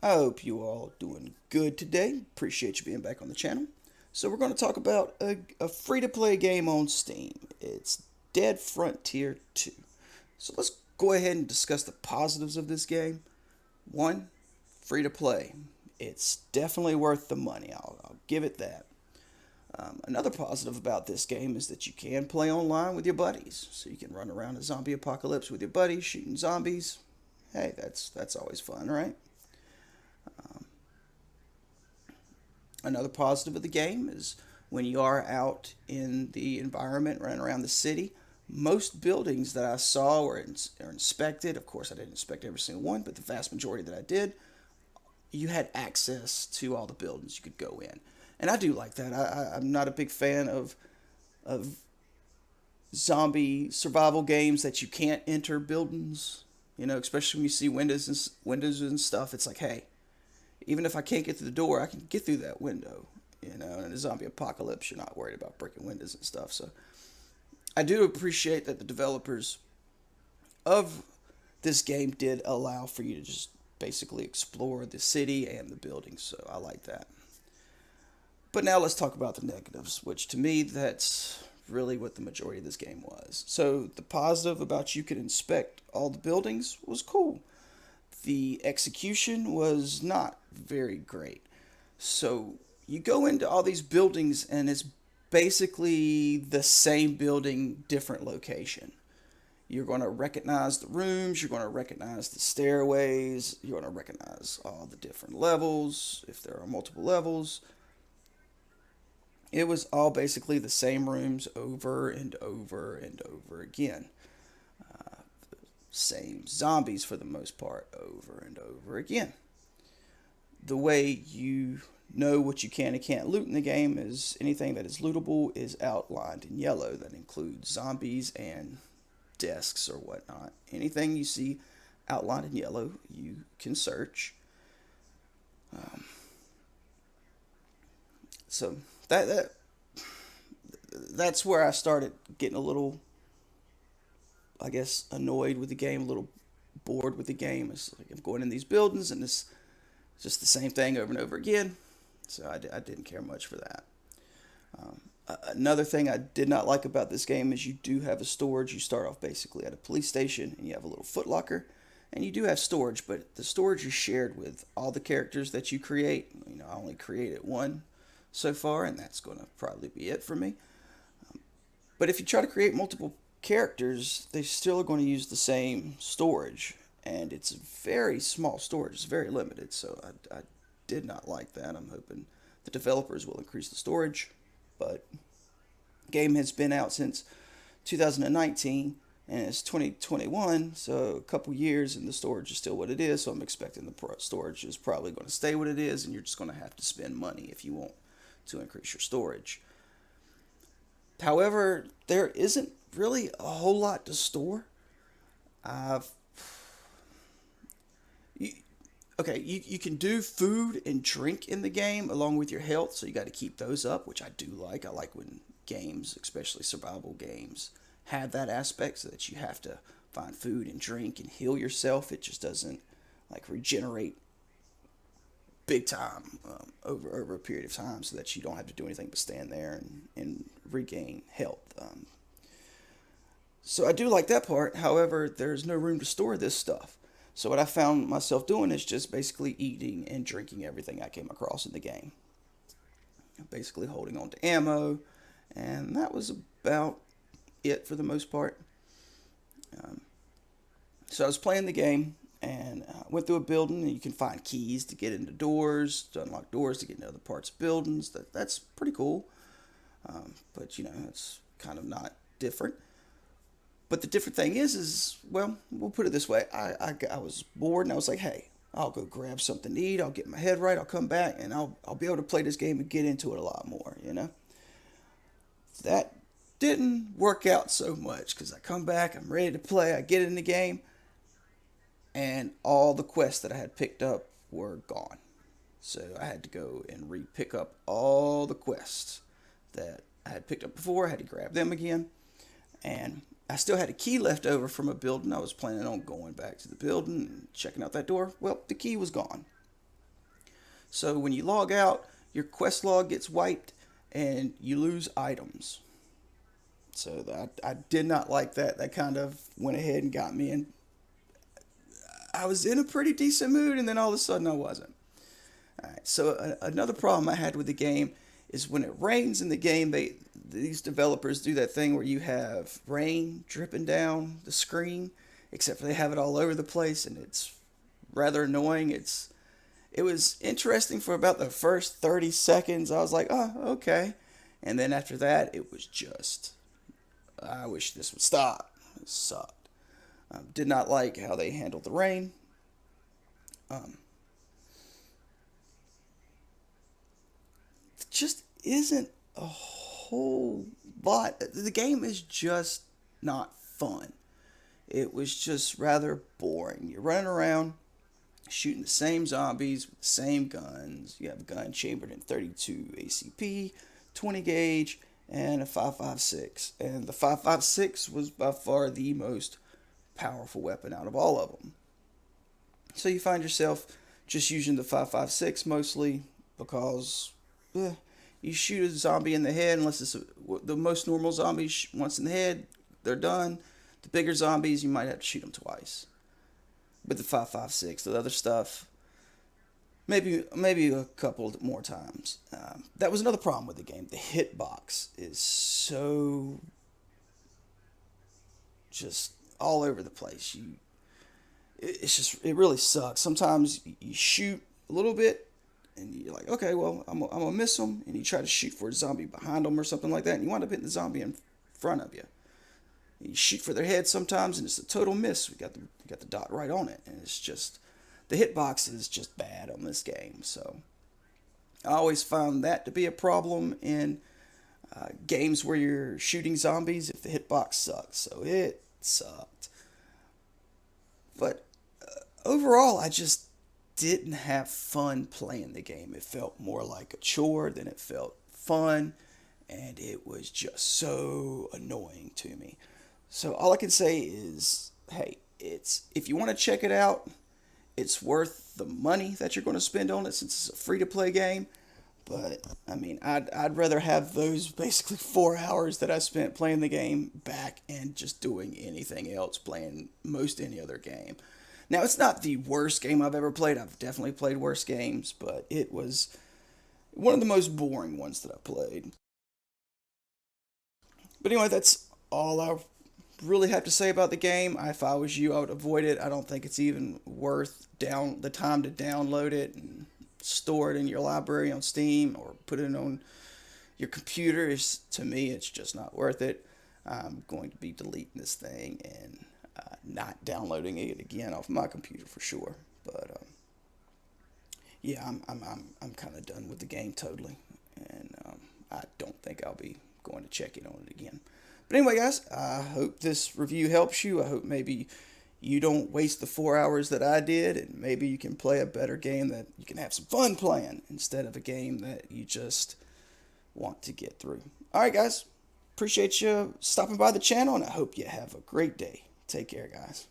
I hope you all doing good today. Appreciate you being back on the channel. So we're going to talk about a free-to-play game on Steam. It's Dead Frontier 2. So let's go ahead and discuss the positives of this game. One, free-to-play. It's definitely worth the money. I'll give it that. Another positive about this game is that you can play online with your buddies. So you can run around a zombie apocalypse with your buddies shooting zombies. Hey, that's always fun, right? Another positive of the game is when you are out in the environment, running around the city, most buildings that I saw are inspected. Of course, I didn't inspect every single one, but the vast majority that I did, you had access to all the buildings you could go in. And I do like that. I'm not a big fan of zombie survival games that you can't enter buildings. Especially when you see windows and stuff. It's like, hey, even if I can't get through the door, I can get through that window. In a zombie apocalypse, you're not worried about breaking windows and stuff. So I do appreciate that the developers of this game did allow for you to just basically explore the city and the buildings. So I like that. But now let's talk about the negatives, which to me, that's really what the majority of this game was. So the positive about you could inspect all the buildings was cool. The execution was not very great. So you go into all these buildings and it's basically the same building, different location. You're going to recognize the rooms, you're going to recognize the stairways, you're going to recognize all the different levels, if there are multiple levels. It was all basically the same rooms over and over and over again. Same zombies for the most part, over and over again. The way you know what you can and can't loot in the game is anything that is lootable is outlined in yellow. That includes zombies and desks or whatnot. Anything you see outlined in yellow, you can search. Um, so that's where I started getting a little, I guess, annoyed with the game, a little bored with the game. It's like I'm going in these buildings and it's just the same thing over and over again. So I didn't care much for that. Another thing I did not like about this game is you do have a storage. You start off basically at a police station and you have a little footlocker. And you do have storage, but the storage is shared with all the characters that you create. I only created one so far, and that's going to probably be it for me. But if you try to create multiple characters, they still are going to use the same storage. And it's very small storage, it's very limited. So I did not like that. I'm hoping the developers will increase the storage. But the game has been out since 2019 and it's 2021, so a couple years and the storage is still what it is. So I'm expecting the storage is probably going to stay what it is, and you're just going to have to spend money if you want to increase your storage. However, there isn't really a whole lot to store. I've you, okay, you can do food and drink in the game along with your health, so you got to keep those up, which I do like. I like when games, especially survival games, have that aspect so that you have to find food and drink and heal yourself. It just doesn't like regenerate big time over a period of time, so that you don't have to do anything but stand there and regain health. So I do like that part. However, there's no room to store this stuff. So what I found myself doing is just basically eating and drinking everything I came across in the game. Basically holding on to ammo, and that was about it for the most part. Um, so I was playing the game and went through a building, and you can find keys to get into doors, to unlock doors, to get into other parts of buildings. That's pretty cool. But it's kind of not different. But the different thing is well, we'll put it this way. I was bored and I was like, hey, I'll go grab something to eat. I'll get my head right. I'll come back and I'll be able to play this game and get into it a lot more. That didn't work out so much because I come back, I'm ready to play, I get in the game, and all the quests that I had picked up were gone. So I had to go and re-pick up all the quests that I had picked up before. I had to grab them again. And I still had a key left over from a building. I was planning on going back to the building and checking out that door. Well, the key was gone. So when you log out, your quest log gets wiped and you lose items. So I did not like that. That kind of went ahead and got me in. I was in a pretty decent mood, and then all of a sudden I wasn't. All right. So another problem I had with the game is when it rains in the game, these developers do that thing where you have rain dripping down the screen, except for they have it all over the place, and it's rather annoying. It was interesting for about the first 30 seconds. I was like, oh, okay. And then after that, it was just, I wish this would stop. It sucked. Did not like how they handled the rain. Um, just isn't a whole lot. The game is just not fun. It was just rather boring. You're running around shooting the same zombies with the same guns. You have a gun chambered in 32 ACP, 20 gauge, and a 5.56. And the 5.56 was by far the most powerful weapon out of all of them. So you find yourself just using the 5.56 mostly because you shoot a zombie in the head, unless it's the most normal zombies once in the head, they're done. The bigger zombies, you might have to shoot them twice. With the 5.56, the other stuff, maybe a couple more times. That was another problem with the game. The hitbox is so just all over the place. It really sucks. Sometimes you shoot a little bit, and you're like, okay, well, I'm gonna miss them, and you try to shoot for a zombie behind them or something like that, and you wind up hitting the zombie in front of you. You shoot for their head sometimes, and it's a total miss. We got the dot right on it, and it's just the hitbox is just bad on this game. So I always found that to be a problem in games where you're shooting zombies if the hitbox sucks. So it sucked. But overall, I just didn't have fun playing the game. It felt more like a chore than it felt fun, and it was just so annoying to me. So all I can say is, hey, it's if you want to check it out, it's worth the money that you're going to spend on it since it's a free to play game. But I mean, I'd rather have those basically 4 hours that I spent playing the game back and just doing anything else, playing most any other game. Now, it's not the worst game I've ever played. I've definitely played worse games, but it was one of the most boring ones that I've played. But anyway, that's all I really have to say about the game. If I was you, I would avoid it. I don't think it's even worth down the time to download it and store it in your library on Steam or put it on your computer. To me, it's just not worth it. I'm going to be deleting this thing and not downloading it again off my computer for sure. But yeah, I'm kind of done with the game totally, and I don't think I'll be going to check it on it again. But anyway, guys, I hope this review helps you. I hope maybe you don't waste the 4 hours that I did, and maybe you can play a better game that you can have some fun playing instead of a game that you just want to get through. All right, guys, appreciate you stopping by the channel, and I hope you have a great day. Take care, guys.